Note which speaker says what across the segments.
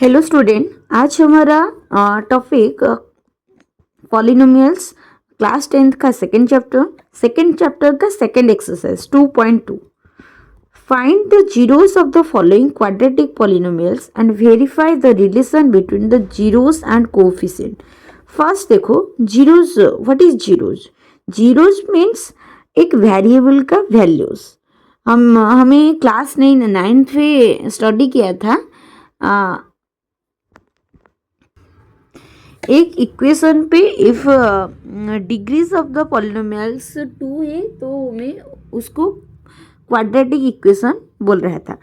Speaker 1: Hello student, आज हमारा topic polynomials class 10th का सेकेंड चैप्टर का second exercise 2.2। Find the zeros of the following quadratic polynomials and verify the relation between the zeros and coefficient. First देखो zeros, what is zeros? Zeros means एक variable का values. हमें class 9th में study किया था। एक equation पे if degrees of the polynomials 2 है तो हमें उसको क्वाड्रेटिक इक्वेशन बोल रहा था।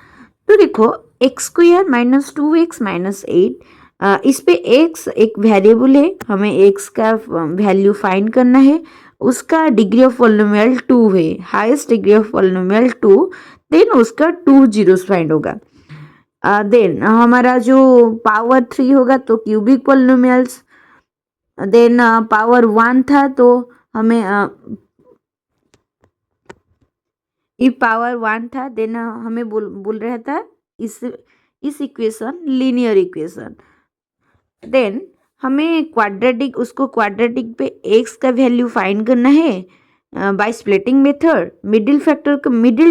Speaker 1: तो देखो x square minus 2x minus 8, इस पे x एक वेरिएबल है, हमें x का वैल्यू फाइंड करना है। उसका डिग्री ऑफ पॉलिनोमियल 2 है, highest degree of polynomial 2, then उसका 2 जीरोस फाइंड होगा। देन हमारा जो पावर 3 होगा तो क्यूबिक पॉलिनोमियल्स। देन पावर 1 था तो हमें पावर 1 था, देन हमें बोल रहा था इस इक्वेशन लीनियर इक्वेशन। देन हमें उसको क्वाड्रेटिक पे x का वैल्यू फाइंड करना है by splitting method. Middle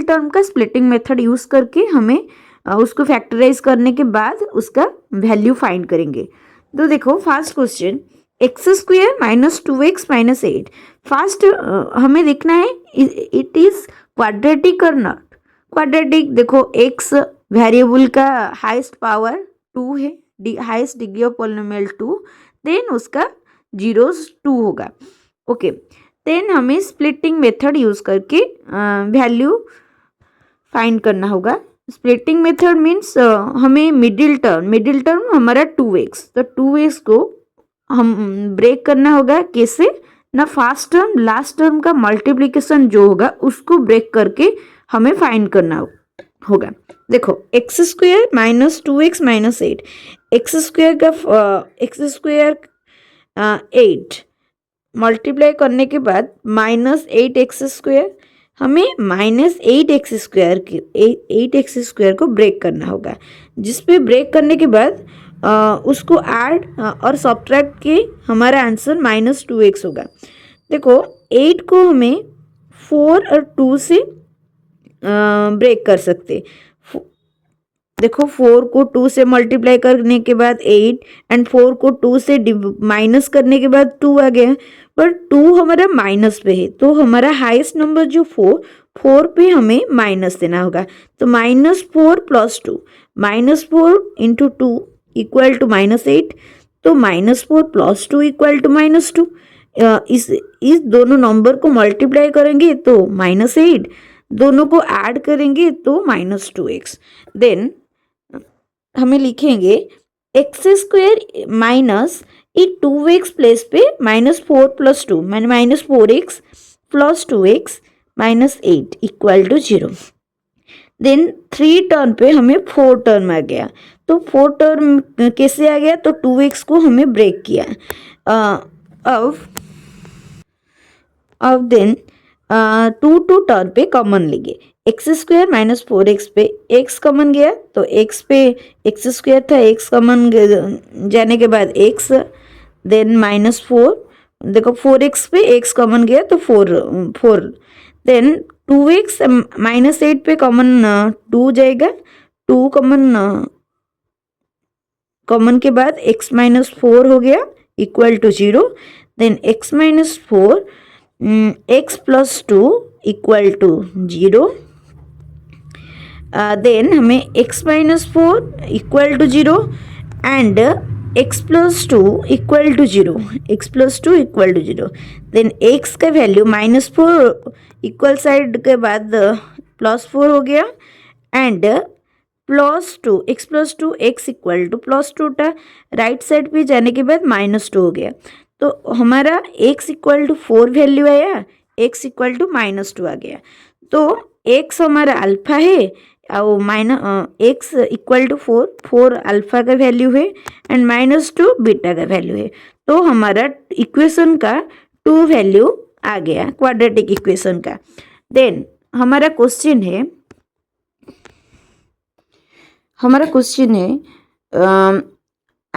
Speaker 1: term का स्प्लिटिंग मेथड यूज करके हमें उसको फैक्टराइज करने के बाद उसका वैल्यू फाइंड करेंगे। तो देखो first question, x square minus 2x minus 8। First हमें देखना है इट इज क्वाड्रेटिक और नॉट क्वाड्रेटिक। देखो x वेरिएबल का हाईएस्ट पावर 2 है, highest degree of polynomial 2, then उसका जीरोस 2 होगा। ओके, देन हमें स्प्लिटिंग मेथड यूज करके वैल्यू फाइंड करना होगा। स्प्लिटिंग मेथड मीन्स हमें मिडिल टर्म हमारा 2x, तो 2x को हम ब्रेक करना होगा। कैसे ना, फर्स्ट टर्म लास्ट टर्म का मल्टीप्लिकेशन जो होगा उसको ब्रेक करके हमें फाइंड करना होगा। देखो x square minus 2x minus 8, x square 8 multiply करने के बाद माइनस 8x स्क्वेयर, हमें माइनस 8x स्क्वेयर को ब्रेक करना होगा। जिसपे ब्रेक करने के बाद उसको ऐड और सब्ट्रैक्ट के हमारा आंसर माइनस 2x होगा। देखो 8 को हमें 4 और 2 से ब्रेक कर सकते। देखो 4 को 2 से मल्टीप्लाई करने के बाद 8 एंड 4 को 2 से माइनस करने के बाद 2 आ गया, पर 2 हमारा माइनस पे है तो हमारा हाईएस्ट नंबर जो 4 पे हमें माइनस देना होगा। तो minus 4 plus 2, minus 4 into 2 equal to minus 8, तो minus 4 plus 2 equal to minus 2। इस दोनों नंबर को मल्टीप्लाई करेंगे तो माइनस 8, दोनों को ऐड करेंगे तो माइनस 2x। देन हमें लिखेंगे x square minus 2x place पे minus 4 plus 2 minus 4x plus 2x minus 8 equal to 0। Then 3 term पे हमें 4 टर्म आ गया। तो 4 टर्म कैसे आ गया, तो 2x को हमें ब्रेक किया। अब देन 2 टर्म पे कॉमन लेंगे। एक्स स्क्वेयर माइनस 4x पे x कॉमन गया तो x पे एक्स स्क्वेयर था, x कॉमन जाने के बाद x, देन माइनस 4, देखो 4x पे x कॉमन गया तो 4, देन 2x माइनस 8 पे कॉमन 2 जाएगा, 2 कॉमन के बाद x माइनस 4 हो गया equal to 0। Then x minus 4 x plus 2 equal to 0। Then हमें x minus 4 equal to 0 and x plus 2 equal to 0, x plus 2 equal to 0। Then x का value minus 4 equal side के बाद plus 4 हो गया and plus 2, x plus 2 x equal to plus 2 था, right side पे जाने के बाद माइनस 2 हो गया। तो हमारा x इक्वल टू 4 वैल्यू आया, x इक्वल टू माइनस 2 आ गया। तो x हमारा अल्फा है और x इक्वल टू 4 अल्फा का वैल्यू है एंड माइनस 2 बीटा का वैल्यू है। तो हमारा इक्वेशन का 2 वैल्यू आ गया क्वाड्रेटिक इक्वेशन का। देन हमारा क्वेश्चन है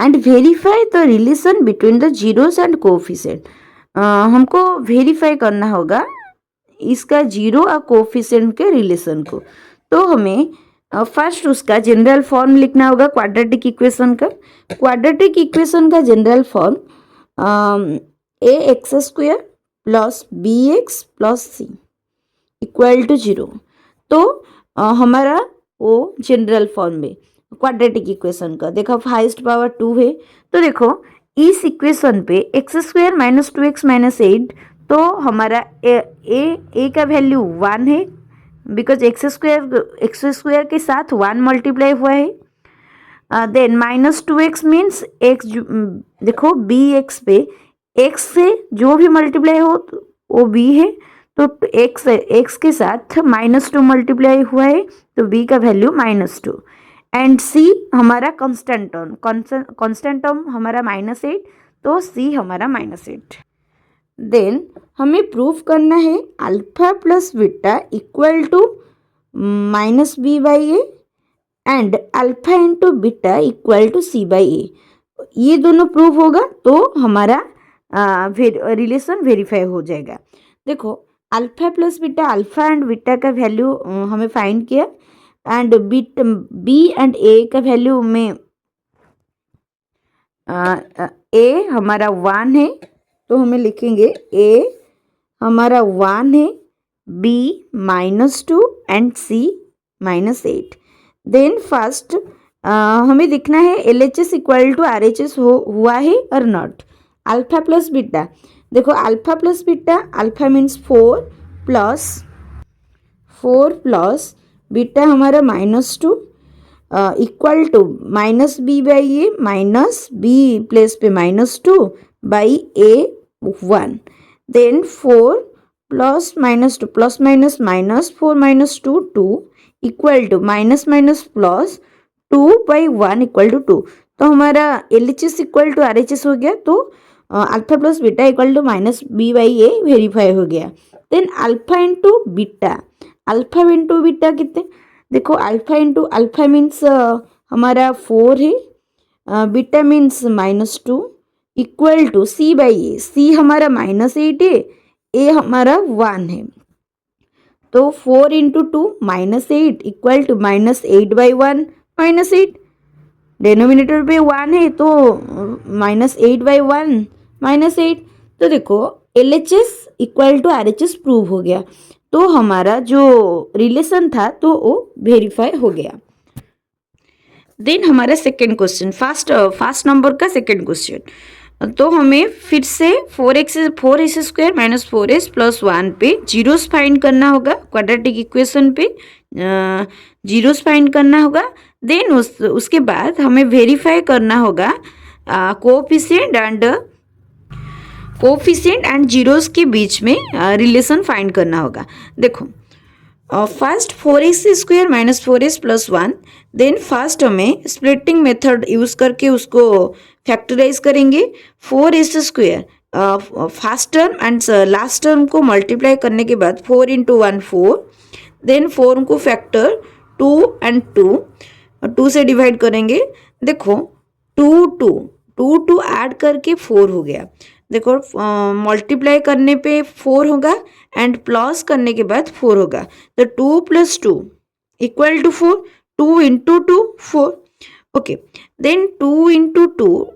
Speaker 1: and verify the relation between the zeros and coefficient. हमको वेरीफाई करना होगा इसका जीरो और कोफिशिएंट के रिलेशन को। तो हमें फर्स्ट उसका जनरल फॉर्म लिखना होगा क्वाड्रेटिक इक्वेशन का। क्वाड्रेटिक इक्वेशन का general form a x square plus b x plus c equal to 0। तो हमारा वो जनरल फॉर्म में क्वाड्रेटिक इक्वेशन का देखो हाइस्ट पावर 2 है। तो देखो इस इक्वेशन पे x square minus 2x minus 8, तो हमारा ए का वैल्यू 1 है बिकॉज एक्स स्क्वायर के साथ 1 मल्टीप्लाई हुआ है। Then minus 2x means x, देखो बी एक्स पे एक्स से जो भी मल्टीप्लाई हो तो वो बी है, तो एक्स के साथ -2 मल्टीप्लाई हुआ है तो बी का वैल्यू -2। एंड सी हमारा कांस्टेंट टर्म हमारा -8, तो सी हमारा -8। देन हमें प्रूव करना है alpha plus beta equal to -b/a and alpha into beta equal to c/a। ये दोनों प्रूव होगा तो हमारा रिलेशन वेरीफाई हो जाएगा। देखो alpha plus beta, alpha and beta का वैल्यू हमें फाइंड किया एंड बी एंड ए का वैल्यू में ए हमारा 1 है तो हमें लिखेंगे ए हमारा 1 है, b -2 and c -8। Then first हमें देखना है LHS इक्वल टू RHS हुआ है और नॉट। अल्फा प्लस बीटा, देखो alpha plus beta, alpha means 4 plus beta हमारा -2 equal to -b/a minus b place पे -2 by a 1। Then 4 plus -2 plus minus -4 -2 2 equal to minus plus 2 by 1 equal to 2। तो हमारा LHS equal to RHS हो गया, तो alpha plus beta equal to -b/a verify हो गया। Then alpha into beta, alpha into beta कितने, देखो alpha into alpha means हमारा 4 है, beta means -2 equal to c/a। C हमारा -8 है, ए हमारा 1 है, तो 4 इंटू 2 -8 इक्वल टू -8/1 -8। डेनोमिनेटर पे 1 है तो -8/1 -8। तो देखो LHS equal to RHS prove हो गया, तो हमारा जो रिलेशन था तो वो वेरीफाई हो गया। देन हमारा सेकेंड क्वेश्चन, फर्स्ट नंबर का सेकेंड क्वेश्चन, तो हमें फिर से 4s square minus 4s plus 1 पे जीरोस फाइंड करना होगा। क्वाड्रेटिक इक्वेशन पे जीरोस फाइंड करना होगा। देन उसके बाद हमें वेरीफाई करना होगा कोफिशिएंट एंड जीरोस के बीच में रिलेशन फाइंड करना होगा। देखो first 4x square minus 4s plus 1, then first हमें स्प्लिटिंग मेथड यूज़ करके उसको फैक्टराइज करेंगे। 4s square first term and last term को मल्टीप्लाई करने के बाद 4 इंटू 1 4, देन 4 को फैक्टर 2 एंड 2 से डिवाइड करेंगे। देखो 2 ऐड करके 4 हो गया। देखो मल्टीप्लाई करने पे 4 होगा एंड प्लस करने के बाद 4 होगा, तो 2 + 2 equal to 4, 2 into 2 4। Okay, then 2 into 2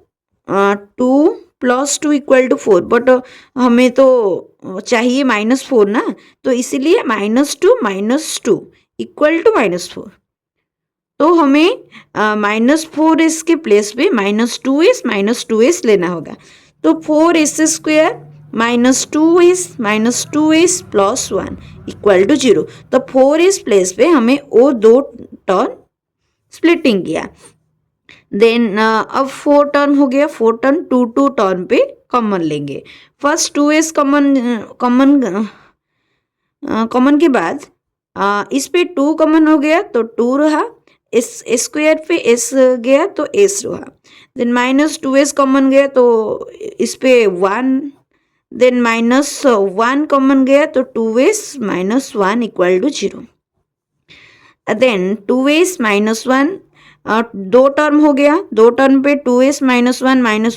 Speaker 1: 2 + 2 equal to 4, but हमें तो चाहिए -4 ना, तो इसीलिए -2 इक्वल टू -4। तो हमें -4s के प्लेस पे -2s लेना होगा। तो 4s square -2s plus 1 equal to 0। तो 4s प्लेस पे हमें वो 2 टर्म स्प्लिटिंग किया। देन अब 4 टर्म हो गया, 4 टर्म 2 टर्म पे कॉमन लेंगे। फर्स्ट 2s कॉमन के बाद इस पे 2 कॉमन हो गया तो 2 रहा, इस स्क्वायर पे s गया तो s रहा। देन -2s कॉमन गया तो इस पे 1, देन -1 कॉमन गया तो 2s -1 equal to 0। Then 2s -1 दो टर्म हो गया, दो टर्म पे 2s माइनस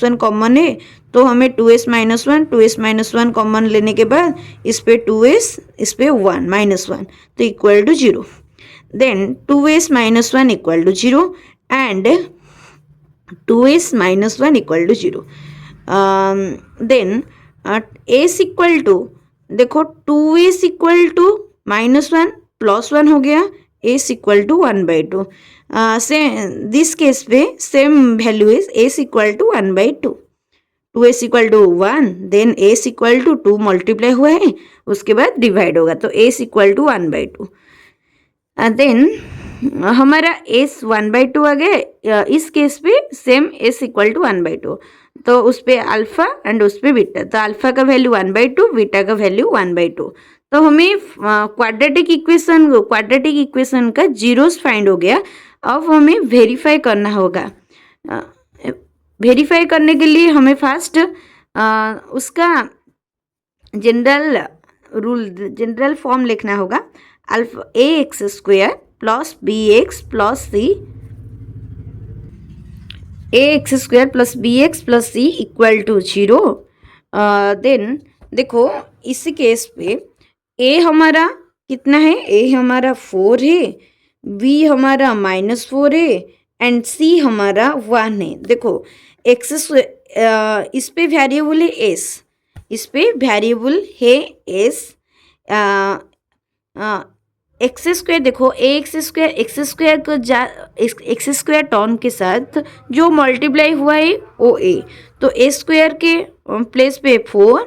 Speaker 1: वन कॉमन है, तो हमें 2s माइनस वन कॉमन लेने के बाद इस पे 2s, इस पे 1 -1, तो equal to 0. Then 2s minus one equal to 0 and 2s minus one equal to 0. Then s equal to, देखो 2s इक्वल टू -1 +1 हो गया, s इक्वल टू 1/2. से दिस केस पे same value is s equal to 1/2. 2s equal to 1, then s equal to 2 multiply हुआ है, उसके बाद divide होगा, तो s इक्वल टू 1/2. देन हमारा s 1/2 आ गया. इस केस पे सेम s इक्वल टू 1/2, तो उस पर अल्फ़ा एंड उस पर बीटा, तो अल्फ़ा का वैल्यू 1/2, बीटा का वैल्यू 1/2. तो हमें क्वाड्रेटिक इक्वेशन का जीरोस फाइंड हो गया. अब हमें वेरीफाई करना होगा. वेरीफाई करने के लिए हमें फर्स्ट उसका जनरल फॉर्म लिखना होगा. Alpha ax² plus bx plus c, ax² plus bx plus c equal to 0. Then देखो इस केस पे a हमारा कितना है, a हमारा 4 है, b हमारा -4 है एंड c हमारा 1 है. देखो इस पे वेरिएबल है s, इस पे वेरिएबल है s. x², देखो x² को x² टर्म के साथ जो मल्टीप्लाई हुआ है वो a, तो a² के प्लेस पे 4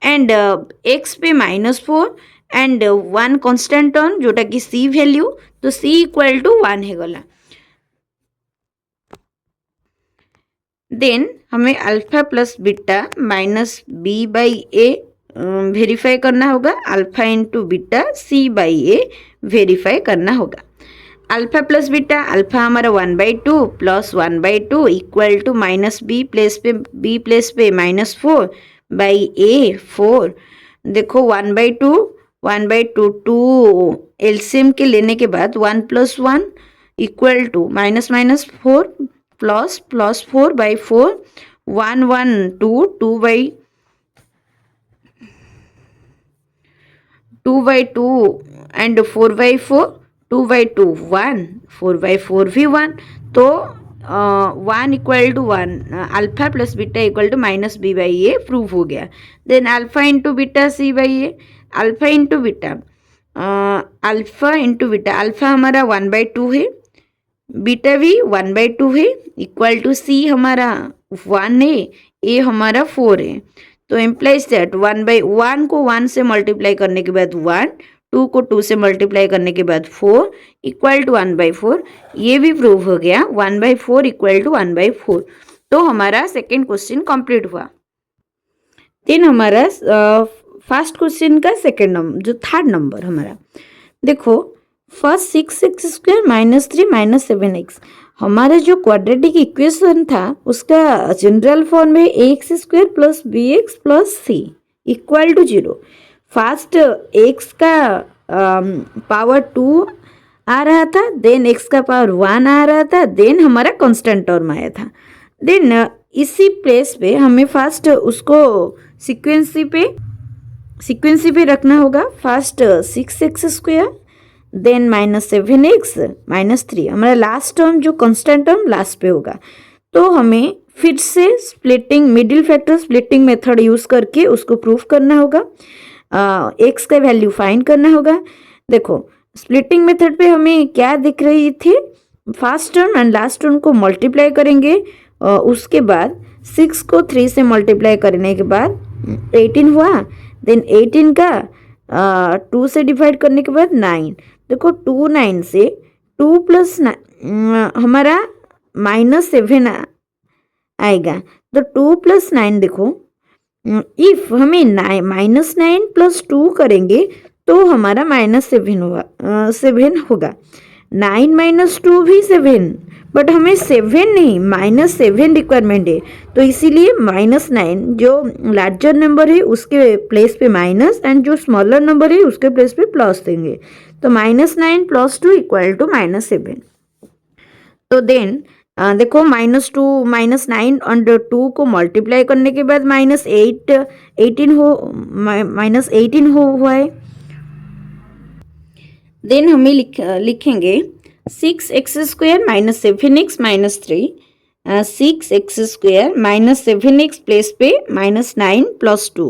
Speaker 1: एंड x पे -4 एंड 1 कॉन्स्टेंट टर्म जोटा कि c वैल्यू, तो c इक्वल टू 1 है गला. देन हमें alpha plus beta minus b/a verify करना होगा. Alpha into beta c/a verify करना होगा. अल्फा प्लस बीटा, अल्फा हमारा 1/2 plus 1/2 equal to minus b place पे -4/a 4. देखो 1/2 2 एलसीएम के लेने के बाद 1 + 1 इक्वल टू -4 प्लस 4/4 1 1 2 2/2 एंड 4/4 2/2 1 4/4 भी 1, तो 1 equal to 1 alpha plus beta equal to -b/a prove हो गया. Then alpha into beta c/a, alpha into beta alpha हमारा 1/2 है, बीटा भी 1/2 है इक्वल टू c हमारा 1 है, a हमारा 4 है. तो इम्प्लाइज दैट 1/1 को 1 से मल्टीप्लाई करने के बाद 1, 2 को 2 से मल्टीप्लाई करने के बाद 4 इक्वल टू 1/4. ये भी प्रूव हो गया 1/4 इक्वल टू 1/4. तो हमारा सेकेंड क्वेश्चन कंप्लीट हुआ. देन हमारा फर्स्ट क्वेश्चन का सेकेंड नंबर, जो थर्ड नंबर हमारा, देखो फर्स्ट 6x² -3 -7x, हमारा जो क्वाड्रेटिक इक्वेशन था उसका जनरल फॉर्म है ax² plus bx plus c equal to 0. First x का पावर 2 आ रहा था, देन x का पावर 1 आ रहा था, देन हमारा कांस्टेंट टर्म आया था. देन इसी प्लेस पे हमें फर्स्ट उसको सीक्वेंसी पे रखना होगा. फर्स्ट 6x², देन -7x -3, हमारा लास्ट टर्म जो कांस्टेंट टर्म लास्ट पे होगा. तो हमें फिर से middle factor splitting method use करके उसको प्रूफ करना होगा. x का वैल्यू फाइंड करना होगा. देखो स्प्लिटिंग मेथड पे हमें क्या दिख रही थी, first term and last term को मल्टीप्लाई करेंगे, उसके बाद 6 को 3 से मल्टीप्लाई करने के बाद 18 हुआ, देन 18 का 2 से डिवाइड करने के बाद 9. देखो 2 9 से 2 + 9 हमारा -7 आएगा, तो 2 + 9 देखो इफ हमें -9 + 2 करेंगे तो हमारा -7 होगा. 9 - 2 भी 7, बट हमें 7 नहीं -7 रिक्वायरमेंट है, तो इसीलिए -9 जो लार्जर नंबर है उसके प्लेस पे माइनस एंड जो स्मॉलर नंबर है उसके प्लेस पे प्लस देंगे. तो -9 + 2 इक्वल टू -7. तो देन देखो -2 -9 और 2 को मल्टीप्लाई करने के बाद -18 हो हुआ है। देन हमें लिखेंगे 6x² -7x -3 6x² -7x place पे -9 + 2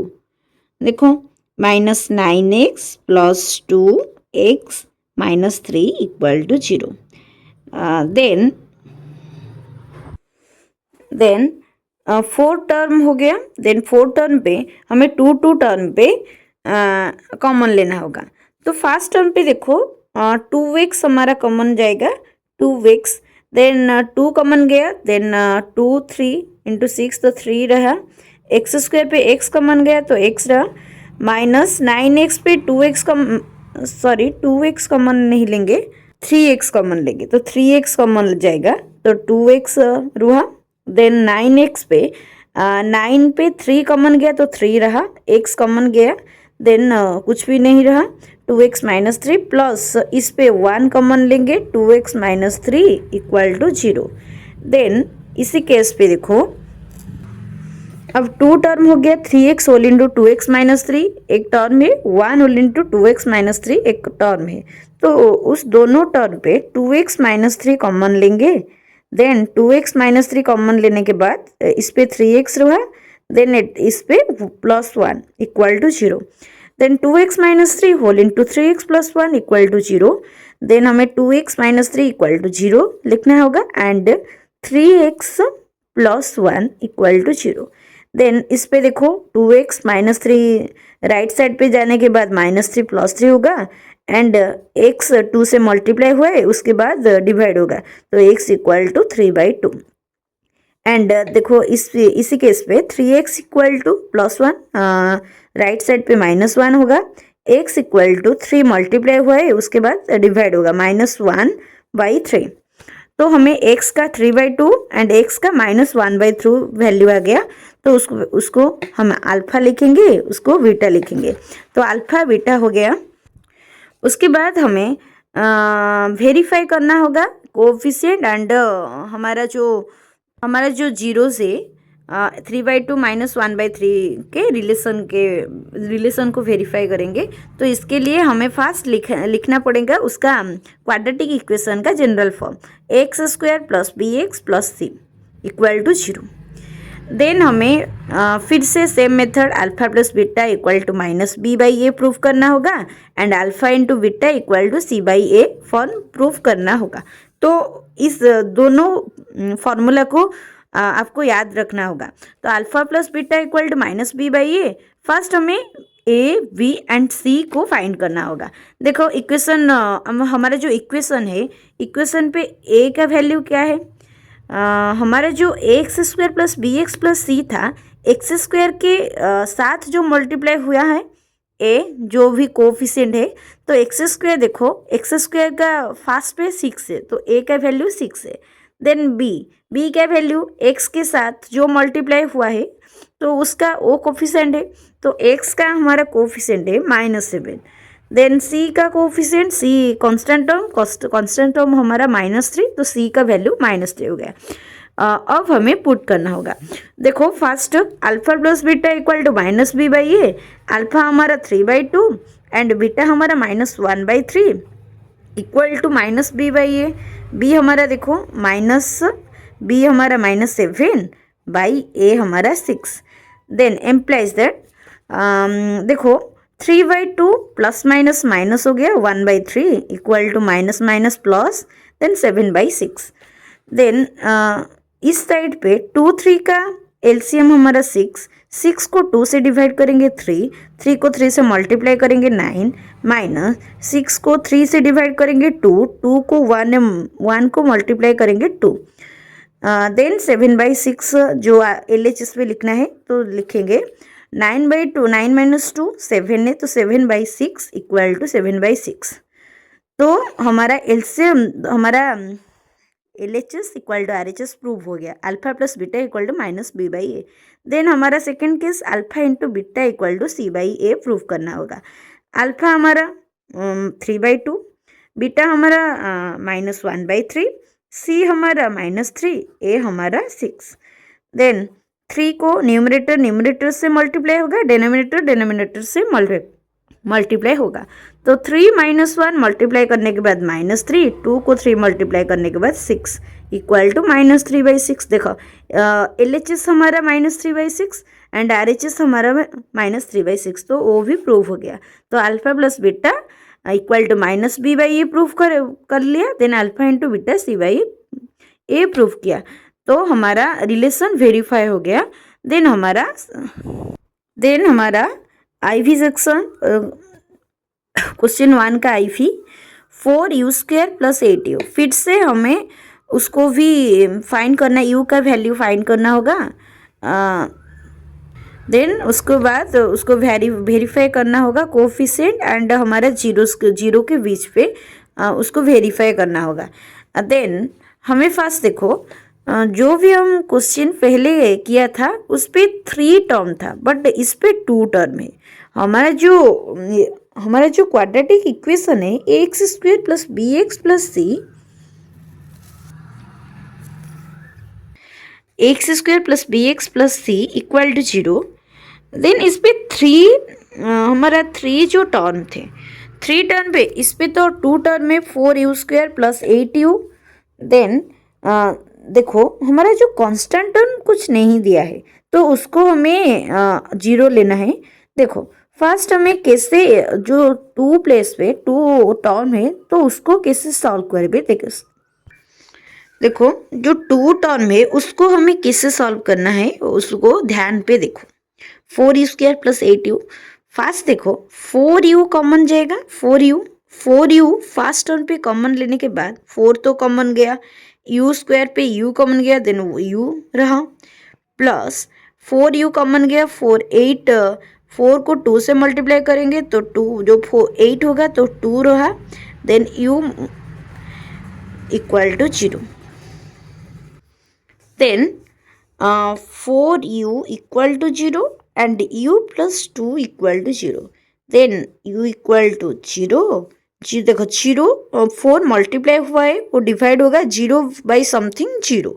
Speaker 1: देखो -9x + 2x -3 = 0। देन 4 टर्म हो गया। देन 4 टर्म पे हमें 2 टर्म पे कॉमन लेना होगा। तो फर्स्ट टर्म पे देखो 2x हमारा कॉमन जाएगा 2x। देन 2 कॉमन गया। देन 2 3 × 6 तो 3 रहा। x² पे x कॉमन गया तो x रहा। -9x पे 2x कॉमन नहीं लेंगे, 3x कॉमन लेंगे तो 3x कॉमन जाएगा तो 2x रहा। देन 9x पे 9 पे 3 कॉमन गया तो 3 रहा, x कॉमन गया। देन कुछ भी नहीं रहा 2x - 3 प्लस इस पे 1 कॉमन लेंगे 2x - 3 = 0। देन इसी केस पे देखो अब 2 टर्म हो गया 3x होल इंटू 2x - 3 एक टर्म है, 1 होल इंटू 2x - 3 एक टर्म है। तो उस दोनों टर्म पे 2x - 3 कॉमन लेंगे। देन 2x - 3 कॉमन लेने के बाद इस पे 3x रहा। देन इस पे +1 = 0। Then 2x - 3 whole into 3x + 1 = 0। Then हमें 2x - 3 = 0 लिखना होगा एंड 3x + 1 = 0। देन इस पे देखो 2x - 3 राइट साइड पे जाने के बाद -3 + 3 होगा एंड x 2 से मल्टीप्लाई हुआ है उसके बाद डिवाइड होगा तो x = 3/2 एंड देखो इसी केस पे 3x = +1 राइट साइड पे -1 होगा, x = 3 मल्टीप्लाई हुआ है उसके बाद डिवाइड होगा -1/3। तो हमें x का 3/2 एंड x का -1/2 वैल्यू आ गया। तो उसको हम अल्फा लिखेंगे, उसको बीटा लिखेंगे। तो अल्फा बीटा हो गया। उसके बाद हमें वेरीफाई करना होगा कोएफिशिएंट एंड हमारा जो जीरो से 3/2 -1/3 के रिलेशन को वेरीफाई करेंगे। तो इसके लिए हमें फर्स्ट लिखना पड़ेगा उसका क्वाड्रेटिक इक्वेशन का general form x² + bx + c = 0। Then हमें फिर से same method alpha + beta = -b/a proof करना होगा and alpha × beta = c/a form proof करना होगा। तो इस दोनों फॉर्मूला को आपको याद रखना होगा। तो अल्फा + बीटा = -b/a। फर्स्ट हमें a, b एंड c को फाइंड करना होगा। देखो इक्वेशन हमारा जो इक्वेशन है, इक्वेशन पे a का वैल्यू क्या है, हमारा जो x² + bx + c था, x² के साथ जो मल्टीप्लाई हुआ है a जो भी कोफिशिएंट है तो x² देखो x² का फर्स्ट पे 6 है तो a का वैल्यू 6 है। देन b का वैल्यू x के साथ जो मल्टीप्लाई हुआ है तो उसका वो कोफिशिएंट है तो x का हमारा कोफिशिएंट है -7। देन c का कोफिशिएंट c कांस्टेंट टर्म हमारा -3 तो c का वैल्यू -3 हो गया। अब हमें पुट करना होगा। देखो first alpha + beta = -b/a। Alpha हमारा 3/2 एंड बीटा हमारा -1/3 = -b/a। b हमारा देखो b हमारा -7/a हमारा 6। देन एम्प्लाइज दैट देखो 3/2 प्लस माइनस माइनस हो गया 1/3 = -, प्लस देन 7/6। देन इस साइड पे 2 3 का एलसीएम हमारा 6 को 2 से डिवाइड करेंगे 3 को 3 से मल्टीप्लाई करेंगे 9 माइनस 6 को 3 से डिवाइड करेंगे 2 को 1 को मल्टीप्लाई करेंगे 2। देन 7/6 जो LHS पे लिखना है तो लिखेंगे 9/2 9 - 2 7 है तो 7/6 = 7/6। तो हमारा एलसीएम हमारा LHS = RHS प्रूव हो गया। Alpha + beta = -b/a। देन हमारा second case alpha × beta = c/a prove करना होगा। अल्फा हमारा 3/2 बीटा हमारा -1/3 सी हमारा -3, ए हमारा 6। देन 3 को न्यूमरेटर से मल्टीप्लाई होगा, डिनोमिनेटर से मल्टीप्लाई होगा। तो 3 - 1 मल्टीप्लाई करने के बाद -3, 2 को 3 मल्टीप्लाई करने के बाद 6 इक्वल टू -3/6। देखो LHS हमारा -3/6 एंड RHS हमारा -3/6, तो वो भी प्रूव हो गया। तो alpha plus beta equal to -b/a proof कर लिया। Then alpha into beta c/a proof किया, तो हमारा रिलेशन वेरीफाई हो गया। देन हमारा IV सेक्शन क्वेश्चन 1 का IV 4u² + 8u। फिर से हमें उसको भी फाइंड करना, u का वैल्यू फाइंड करना होगा। देन उसके बाद उसको वेरीफाई करना होगा कोफिशिएंट एंड हमारा जीरो के बीच पे उसको वेरीफाई करना होगा। देन हमें फर्स्ट देखो, जो भी हम क्वेश्चन पहले किया था उस पे 3 टर्म था, बट इस पे 2 टर्म है। हमारा जो क्वाड्रेटिक इक्वेशन है ax² + bx + c, ax² + bx + c equal to 0। Then इस पे 3 3 जो टर्म थे, 3 टर्म पे इस पे तो 2 टर्म में 4u² + 8u। देन देखो हमारा जो कांस्टेंट टर्म कुछ नहीं दिया है, तो उसको हमें 0 लेना है। देखो फर्स्ट हमें कैसे, जो 2 प्लेस पे 2 टर्म है तो उसको कैसे सॉल्व करेंगे। देखो जो 2 टर्म है उसको हमें कैसे सॉल्व करना है उसको ध्यान पे देखो। 4u² + 8u, फर्स्ट देखो 4u कॉमन जाएगा, 4u फर्स्ट टर्म पे कॉमन लेने के बाद 4 तो कॉमन गया, u² पे u कॉमन गया, देन u रहा, प्लस 4u कॉमन गया, 4 को 2 से मल्टीप्लाई करेंगे तो 2 जो 8 होगा तो 2 रहा, then u equal to 0। Then 4u equal to 0 and u + 2 equal to 0। Then u equal to 0, देखो 0 4 मल्टीप्लाई हुआ है वो डिवाइड होगा 0/समथिंग 0।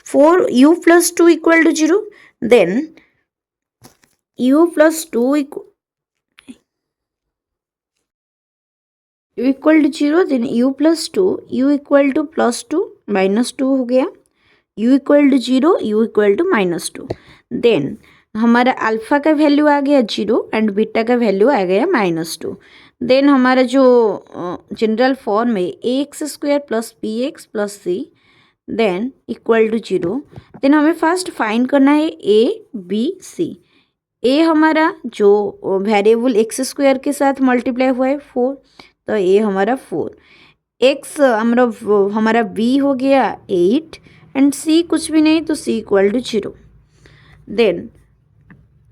Speaker 1: 4u + 2 equal to 0। Then u + 2 equal to 0, then u + 2, u equal to +2 -2 हो गया, u equal to 0, u equal to -2। Then हमारा alpha का वैल्यू आ गया 0 एंड बीटा का वैल्यू आ गया -2। देन हमारा जो जनरल फॉर्म है ax² + bx + c then equal to 0। Then हमें फर्स्ट फाइंड करना है a b c। a हमारा जो वेरिएबल x² के साथ मल्टीप्लाई हुआ है 4, तो a हमारा 4, x हमारा b हो गया 8 एंड c कुछ भी नहीं तो c इक्वल टू 0। देन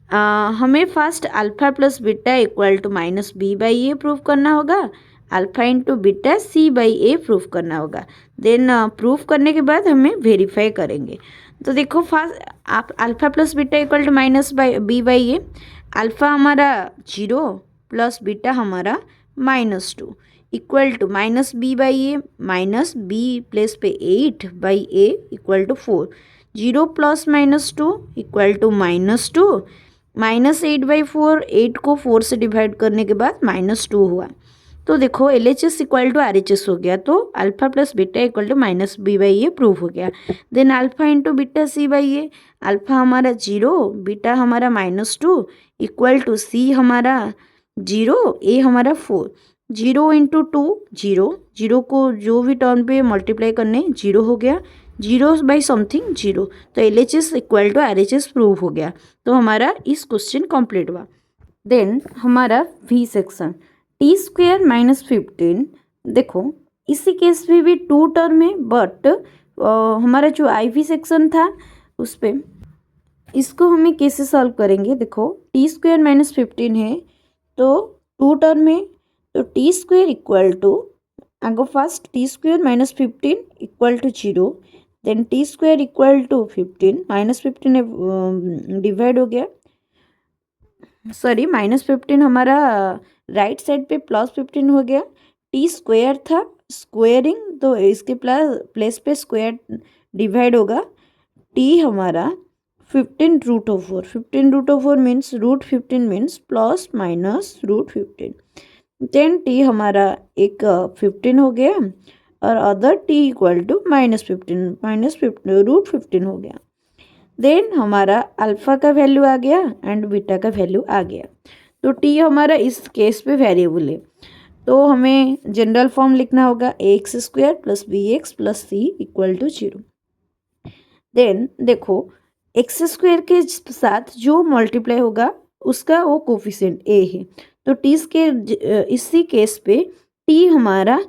Speaker 1: हमें first alpha plus beta equal to -b/a proof करना होगा, alpha into beta c/a proof करना होगा। देन प्रूफ करने के बाद हमें वेरीफाई करेंगे। तो देखो फर्स्ट आप alpha plus beta equal to -b/a, alpha हमारा 0 प्लस बीटा हमारा -2 equal to -b/a, -b place पे 8/a equal to 4, 0 + -2 equal to -2, -8/4, 8 को 4 से डिवाइड करने के बाद -2 हुआ। तो देखो LHS इक्वल टू RHS हो गया, तो alpha plus beta equal to -b/a proof हो गया। Then alpha into beta c/a, alpha हमारा 0, बीटा हमारा -2 इक्वल टू c हमारा 0, a हमारा 4, 0 इंटू 2 0, 0 को जो भी टर्म पे मल्टीप्लाई करने 0 हो गया, 0/समथिंग 0, तो LHS equal to RHS prove हो गया। तो हमारा इस क्वेश्चन कंप्लीट हुआ। देन हमारा V सेक्शन t² - 15, देखो इसी केस में भी 2 टर्म है, बट हमारा जो IV सेक्शन था उस पर इसको हमें कैसे सॉल्व करेंगे। देखो t² - 15 है तो 2 टर्म है, तो t² इक्वल टू आगो first t² - 15 equal to 0, then t² equal to 15, -15 divide हो गया, सॉरी -15 हमारा राइट साइड पे +15 हो गया, t² था स्क्वेयरिंग, तो इसके प्लेस पे स्क्वायर डिवाइड होगा। टी हमारा 15 √4, 15 √4 means √15 means plus minus √15। Then T हमारा एक 15 हो गया और अदर टी इक्वल टू -15, -15 √15 हो गया। देन हमारा अल्फ़ा का वैल्यू आ गया एंड बीटा का वैल्यू आ गया। तो टी हमारा इस केस पे वेरिएबल है, तो हमें जनरल फॉर्म लिखना होगा ax² + bx + c = 0। देन देखो x² के साथ जो मल्टीप्लाई होगा उसका वो कोफिशिएंट a है, तो इसी केस पे t हमारा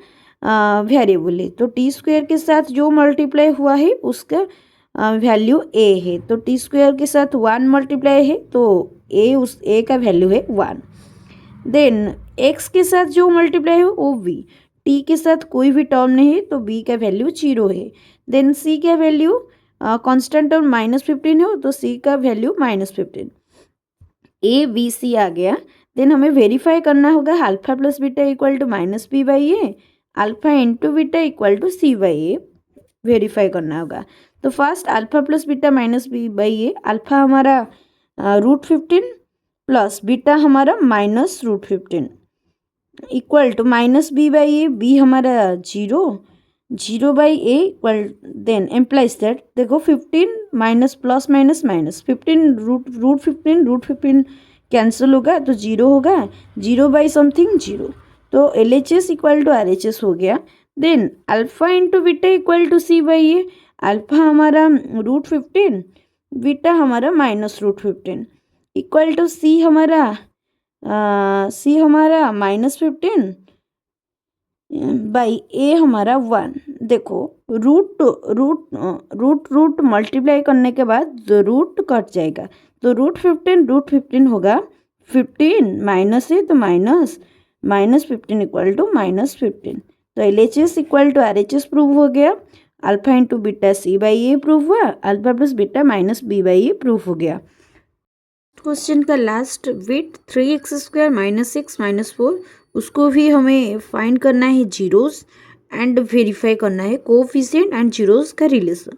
Speaker 1: वेरिएबल है, तो t² के साथ जो मल्टीप्लाई हुआ है उसका वैल्यू a है, तो t² के साथ 1 मल्टीप्लाई है तो उस a का वैल्यू है 1। देन x के साथ जो मल्टीप्लाई है वो b, t के साथ कोई भी टर्म नहीं है तो b का वैल्यू 0 है। देन c का वैल्यू कांस्टेंट टर्म -15 हो तो c का वैल्यू -15। a b c आ गया। देन हमें वेरीफाई करना होगा alpha + beta = -b/a, alpha × beta = c/a verify करना होगा। तो first alpha + beta -b/a, alpha हमारा √15 प्लस बीटा हमारा -√15 इक्वल टू -b/a, b हमारा 0/a equal, then employees that देखो 15 minus plus minus minus 15 √15 cancel होगा तो 0 होगा, 0/समथिंग 0, तो LHS = RHS हो गया। Then alpha × beta = c/a, alpha हमारा √15, बीटा हमारा -√15 इक्वल टू c हमारा -15/a हमारा 1। देखो रूट मल्टीप्लाई करने के बाद रूट कट जाएगा, तो √15 होगा 15 माइनस है तो -15 इक्वल टू -15, तो LHS = RHS प्रूव हो गया। अल्फा × बीटा c/a प्रूव हुआ, अल्फा + बीटा -b/a प्रूव हो गया। क्वेश्चन का लास्ट विथ 3x² -6 -4, उसको भी हमें फाइंड करना है जीरोस एंड वेरीफाई करना है कोफिशिएंट एंड जीरोस का रिलेशन।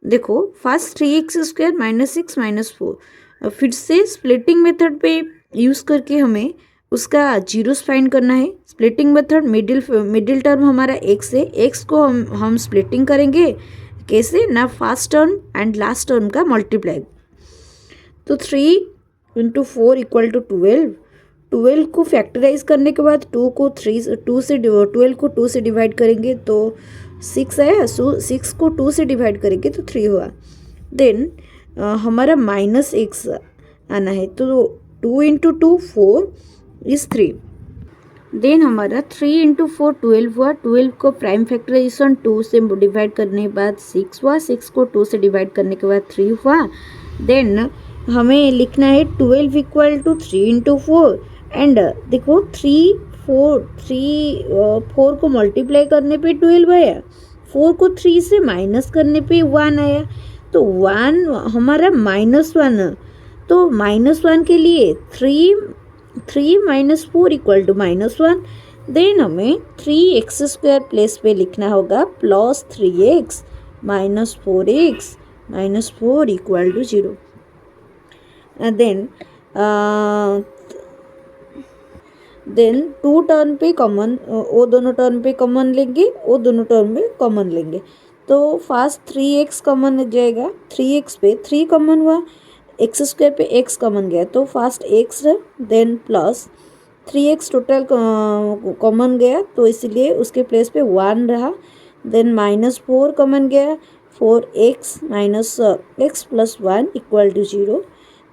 Speaker 1: देखो फर्स्ट 3x² -6 -4, फिर से स्प्लिटिंग मेथड पे यूज़ करके हमें उसका जीरोस फाइंड करना है। स्प्लिटिंग मेथड मिडिल टर्म हमारा x है, x को हम स्प्लिटिंग करेंगे कैसे ना, first term and last term का मल्टीप्लाई। तो 3 × 4 = 12, 12 को फैक्टराइज करने के बाद 2 को 12 को 2 से डिवाइड करेंगे तो 6 आया, 6 को 2 से डिवाइड करेंगे तो 3 हुआ। देन हमारा -x आना है, तो 2 × 2 4 = 3। देन हमारा 3 × 4 12 हुआ, 12 को प्राइम फैक्टराइजेशन 2 से डिवाइड करने के बाद 6 हुआ, 6 को 2 से डिवाइड करने के बाद 3 हुआ। देन हमें लिखना है 12 = 3 × 4 एंड देखो 4 को मल्टीप्लाई करने पे 12 आया, 4 को 3 से माइनस करने पे 1 आया, तो 1 हमारा -1, तो -1 के लिए 3 - 4 = -1। देन हमें 3x² प्लेस पे लिखना होगा plus 3x - 4x - 4 = 0। Then 2 term पे कॉमन, वो दोनों टर्म पे कॉमन लेंगे, वो दोनों टर्म पे कॉमन लेंगे, तो फर्स्ट 3x कॉमन जाएगा, 3x पे 3 कॉमन हुआ, x² पे x कॉमन गया तो first x, then plus 3x total common गया तो इसलिए उसके प्लेस पे 1 रहा। देन -4 कॉमन गया, 4x - x + 1 = 0।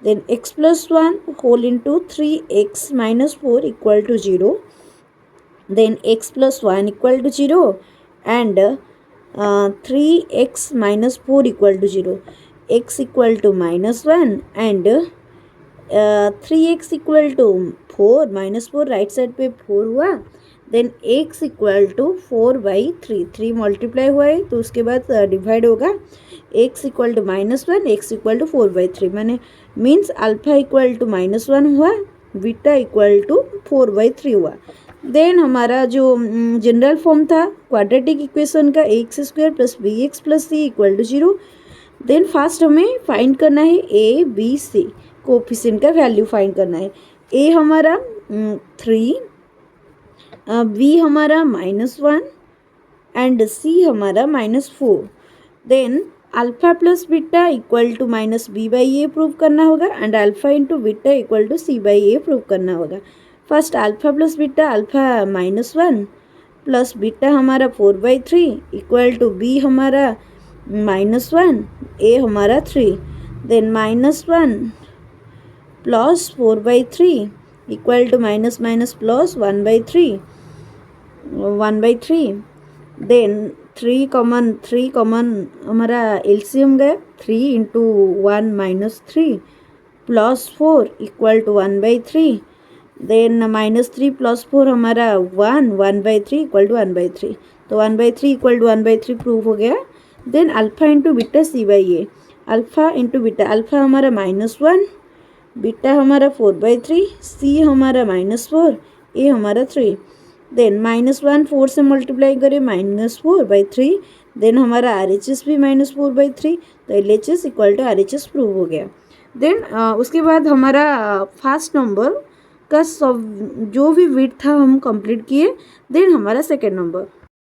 Speaker 1: Then x + 1 whole into 3x - 4 = 0. Then x + 1 = 0 and 3x - 4 = 0. X = -1 and 3x = 4, -4 right side पे 4 हुआ। देन x = 4/3, 3 मल्टीप्लाई हुआ है तो उसके बाद डिवाइड होगा, x = -1, x = 4/3, मैंने मीन्स अल्फा = -1 हुआ, बीटा = 4/3 हुआ। देन हमारा जो जनरल फॉर्म था क्वाड्रेटिक इक्वेशन का x² plus bx plus c equal to 0। Then first हमें फाइंड करना है a b c कोफिशिएंट का वैल्यू फाइंड करना है। a हमारा 3, b हमारा -1 एंड c हमारा -4। Then alpha plus beta equal to -b/a prove करना होगा and alpha into beta equal to c/a prove करना होगा। First alpha plus beta, alpha -1 plus beta हमारा 4/3 इक्वल टू b हमारा -1 a हमारा 3। Then -1 plus 4/3 equal to minus minus plus 1/3 then 3 common हमारा LCM गया 3 into 1 -3 plus 4 equal to 1/3। Then -3 plus 4 हमारा 1/3 equal to 1/3। तो 1/3 equal to 1/3 prove हो गया। Then alpha into beta c/a, alpha into beta, alpha हमारा -1, beta हमारा 4/3, c हमारा -4, a हमारा 3। देन -1 4 से मल्टीप्लाई करें -4/3। देन हमारा RHS भी -4/3, तो LHS equal to RHS prove हो गया। देन उसके बाद हमारा फर्स्ट नंबर का सब जो भी विड्थ था हम कंप्लीट किए। देन हमारा सेकेंड नंबर